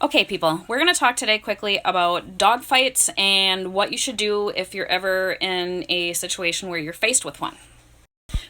Okay, people, we're going to talk today quickly about dog fights and what you should do if you're ever in a situation where you're faced with one.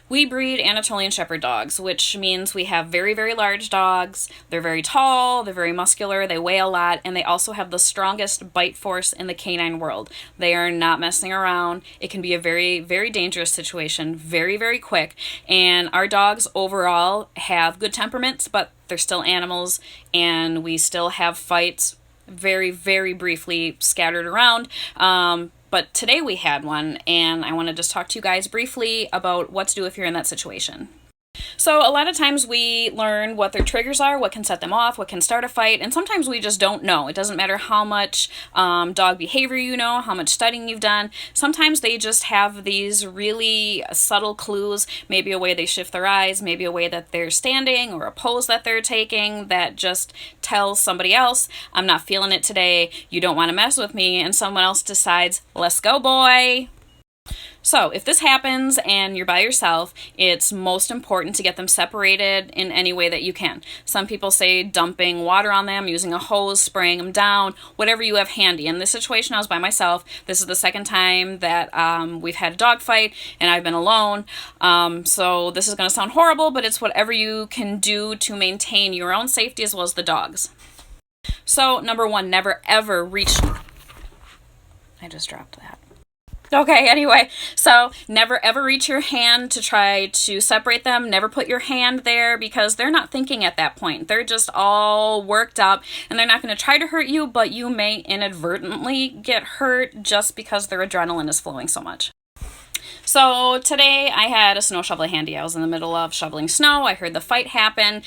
We breed Anatolian Shepherd dogs, which means we have very, very large dogs. They're very tall, they're very muscular, they weigh a lot, and they also have the strongest bite force in the canine world. They are not messing around. It can be a very, very dangerous situation, very, very quick. And our dogs overall have good temperaments, but they're still animals, and we still have fights very, very briefly scattered around. But today we had one, and I want to just talk to you guys briefly about what to do if you're in that situation. So a lot of times we learn what their triggers are, what can set them off, what can start a fight, and sometimes we just don't know. It doesn't matter how much dog behavior you know, how much studying you've done. Sometimes they just have these really subtle clues, maybe a way they shift their eyes, maybe a way that they're standing or a pose that they're taking that just tells somebody else, I'm not feeling it today, you don't want to mess with me, and someone else decides, let's go, boy. So if this happens and you're by yourself, it's most important to get them separated in any way that you can. Some people say dumping water on them, using a hose, spraying them down, whatever you have handy. In this situation, I was by myself. This is the second time that we've had a dog fight and I've been alone. So this is going to sound horrible, but it's whatever you can do to maintain your own safety as well as the dog's. So number one, never ever reach... I just dropped that. Okay, anyway, so never ever reach your hand to try to separate them. Never put your hand there because they're not thinking at that point. They're just all worked up and they're not going to try to hurt you, but you may inadvertently get hurt just because their adrenaline is flowing so much. So today I had a snow shovel handy. I was in the middle of shoveling snow. I heard the fight happen.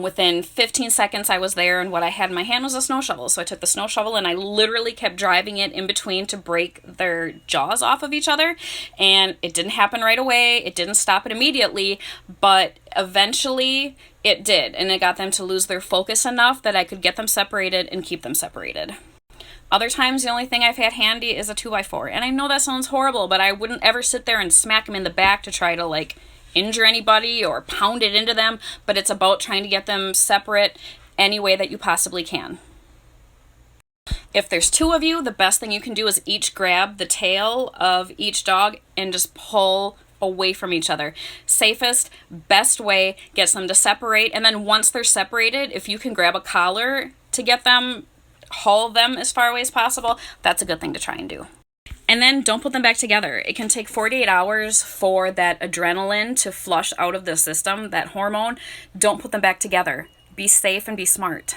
Within 15 seconds I was there, and what I had in my hand was a snow shovel. So I took the snow shovel and I literally kept driving it in between to break their jaws off of each other. And it didn't happen right away. It didn't stop it immediately, but eventually it did. And it got them to lose their focus enough that I could get them separated and keep them separated. Other times, the only thing I've had handy is a 2x4. And I know that sounds horrible, but I wouldn't ever sit there and smack them in the back to try to, injure anybody or pound it into them. But it's about trying to get them separate any way that you possibly can. If there's two of you, the best thing you can do is each grab the tail of each dog and just pull away from each other. Safest, best way gets them to separate. And then once they're separated, if you can grab a collar to get them, haul them as far away as possible, that's a good thing to try and do. And then don't put them back together. It can take 48 hours for that adrenaline to flush out of the system, that hormone. Don't put them back together. Be safe and be smart.